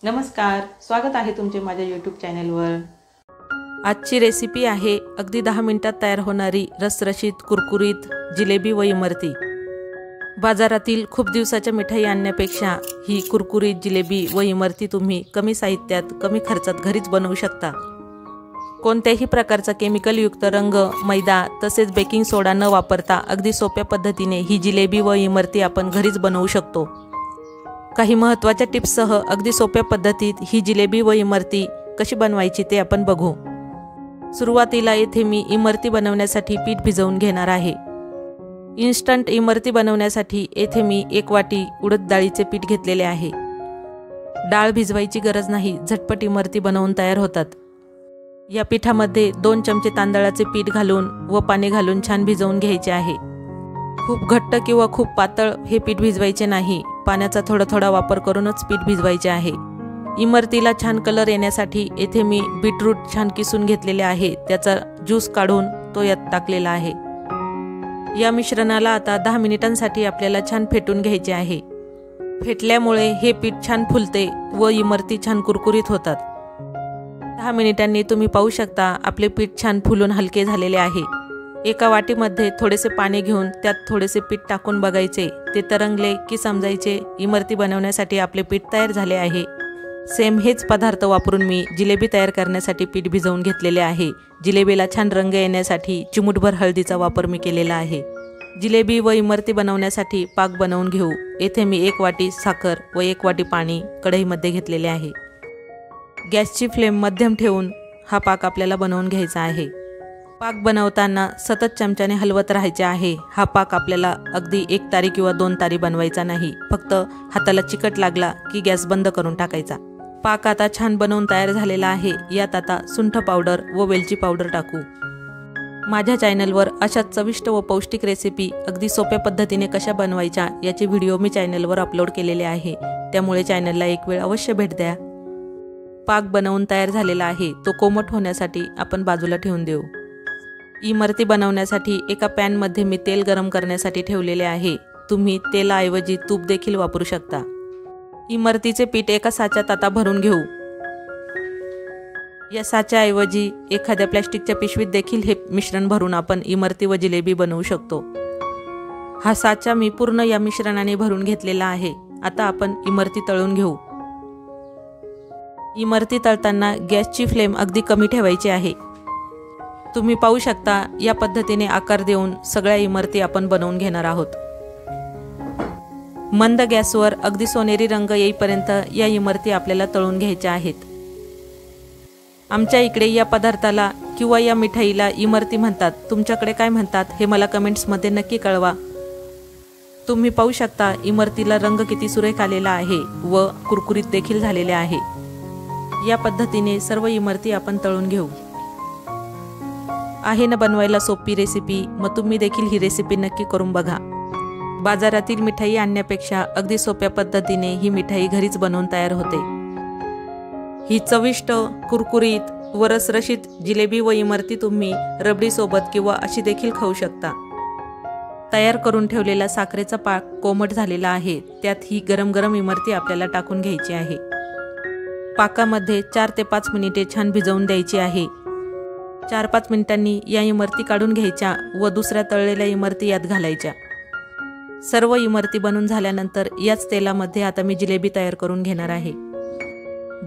नमस्कार, स्वागत आहे तुमचे माझ्या यूट्यूब चॅनलवर। आजची रेसिपी आहे अगदी 10 मिनिटात तयार होणारी रसरशीत कुरकुरीत जिलेबी व इमरती। बाजारातील खूप दिवसाच्या मिठाई आणण्यापेक्षा ही कुरकुरीत जिलेबी व इमरती तुम्ही कमी साहित्यात कमी खर्चात घरीच बनवू शकता। कोणत्याही प्रकारचा केमिकल युक्त रंग, मैदा तसेच बेकिंग सोडा न वापरता अगदी सोप्या पद्धतीने ही जिलेबी व इमरती आपण घरीच बनवू शकतो। काही महत्त्वाच्या टिप्ससह अगदी सोप्या पद्धतीत ही जिलेबी व इमरती कशी बनवायची ते आपण बघू। सुरुवातीला येथे मी इमरती बनवण्यासाठी पीठ भिजवून घेणार आहे। इन्स्टंट इमरती बनवण्यासाठी येथे मी 1 वाटी उडद डाळीचे पीठ घेतलेले आहे। डाळ भिजवायची गरज नाही, झटपट इमरती बनवून तयार होतात। या पिठामध्ये 2 चमचे तांदळाचे पीठ घालून व पाणी घालून छान भिजवून घ्यायचे आहे। खूप घट्ट किंवा खूप पातळ हे पीठ भिजवायचे नाही, पाण्याचा थोडा थोडा वापर करूनच पीठ भिजवायचे आहे। इमरतीला छान कलर येण्यासाठी येथे मी बीटरूट छान किसून घेतलेले आहे, त्याचा ज्यूस काढून तो यात टाकलेला आहे। या मिश्रणाला आता 10 मिनिटांसाठी आपल्याला छान फेटून घ्यायचे आहे। फेटल्यामुळे हे पीठ छान फुलते व इमरती छान कुरकुरीत होतात। 10 मिनिटांनी तुम्ही पाहू शकता आपले पीठ छान फुलून हलके झालेले आहे। एका वाटीमध्ये थोडेसे पाणी घेऊन त्यात थोडेसे पीठ टाकून बघायचे, ते तरंगले की समजायचे इमरती बनवण्यासाठी आपले पीठ तयार झाले आहे। सेम हेच पदार्थ वापरून मी जिलेबी तयार करण्यासाठी पीठ भिजवून घेतलेले आहे। जिलेबीला छान रंग येण्यासाठी चिमूटभर हळदीचा वापर मी केलेला आहे। जिलेबी व इमरती बनवण्यासाठी पाक बनवून घेऊ। येथे मी 1 वाटी साखर व 1 वाटी पाणी कढईमध्ये घेतलेले आहे। गॅसची फ्लेम मध्यम ठेवून हा पाक आपल्याला बनवून घ्यायचा आहे। पाक बनवताना सतत चमच्याने हलवत राहायचे आहे। हा पाक आपल्याला अगदी 1 तारी किंवा 2 तारी बनवायचा नाही, फक्त हाताला चिकट लागला की गॅस बंद करून टाकायचा। पाक आता छान बनवून तयार झालेला आहे। यात आता सुंठ पावडर व वेलची पावडर टाकू। माझ्या चॅनलवर अशा चविष्ट व पौष्टिक रेसिपी अगदी सोप्या पद्धतीने कशा बनवायच्या याचे व्हिडिओ मी चॅनलवर अपलोड केलेले आहे, त्यामुळे चॅनलला एक वेळ अवश्य भेट द्या। पाक बनवून तयार झालेला आहे, तो कोमट होण्यासाठी आपण बाजूला ठेवून देऊ। इमरती बनवण्यासाठी एका पॅनमध्ये मी तेल गरम करण्यासाठी ठेवलेले आहे। तुम्ही तेलाऐवजी तूप देखील वापरू शकता। इमरतीचे पीठ एका साच्यात आता भरून घेऊ। या साच्याऐवजी एखाद्या प्लॅस्टिकच्या पिशवीत देखील हे मिश्रण भरून आपण इमरती व जिलेबी बनवू शकतो। हा साचा मी पूर्ण या मिश्रणाने भरून घेतलेला आहे। आता आपण इमरती तळून घेऊ। इमरती तळताना गॅसची फ्लेम अगदी कमी ठेवायची आहे। तुम्ही पाहू शकता या पद्धतीने आकार देऊन सगळ्या इमरती आपण बनवून घेणार आहोत। मंद गॅसवर अगदी सोनेरी रंग येईपर्यंत या इमरती आपल्याला तळून घ्यायच्या आहेत। आमच्या इकडे या पदार्थाला किंवा या मिठाईला इमरती म्हणतात, तुमच्याकडे काय म्हणतात हे मला कमेंट्समध्ये नक्की कळवा। तुम्ही पाहू शकता इमरतीला रंग किती सुरेख आलेला आहे व कुरकुरीत देखील झालेले आहे। या पद्धतीने सर्व इमरती आपण तळून घेऊ। आहे ना बनवायला सोपी रेसिपी, मग तुम्ही देखील ही रेसिपी नक्की करून बघा। बाजारातील मिठाई आणण्यापेक्षा अगदी सोप्या पद्धतीने ही मिठाई घरीच बनवून तयार होते। ही चविष्ट कुरकुरीत व रसरशीत जिलेबी व इमरती तुम्ही रबडी सोबत किंवा अशी देखील खाऊ शकता। तयार करून ठेवलेला साखरेचा पाक कोमट झालेला आहे, त्यात ही गरम गरम इमरती आपल्याला टाकून घ्यायची आहे। पाकामध्ये 4 ते 5 मिनिटे छान भिजवून द्यायची आहे। 4-5 मिनिटांनी या इमरती काढून घ्यायच्या व दुसऱ्या तळलेल्या इमरती यात घालायच्या। सर्व इमरती बनून झाल्यानंतर याच तेलामध्ये आता मी जिलेबी तयार करून घेणार आहे।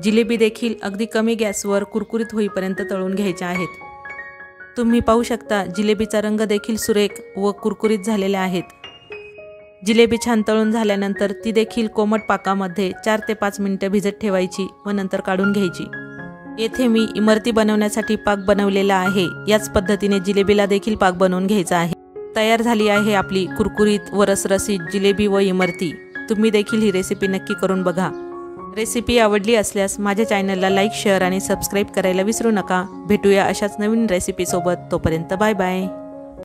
जिलेबी देखील अगदी कमी गॅसवर कुरकुरीत होईपर्यंत तळून घ्यायच्या आहेत। तुम्ही पाहू शकता जिलेबीचा रंग देखील सुरेख व कुरकुरीत झालेले आहेत। जिलेबी छान तळून झाल्यानंतर ती देखील कोमट पाकामध्ये 4 ते 5 मिनिटे भिजत ठेवायची व नंतर काढून घ्यायची। येथे मी इमरती बनवण्यासाठी पाक बनवलेला आहे, याच पद्धतीने जिलेबीला देखील पाक बनवून घ्यायचा आहे। तयार झाली आहे आपली कुरकुरीत व रसरशीत जिलेबी व इमरती। तुम्ही देखील ही रेसिपी नक्की करून बघा। रेसिपी आवडली असल्यास माझ्या चॅनलला लाईक, शेअर आणि सबस्क्राईब करायला विसरू नका। भेटूया अशाच नवीन रेसिपी सोबत, तोपर्यंत बाय बाय।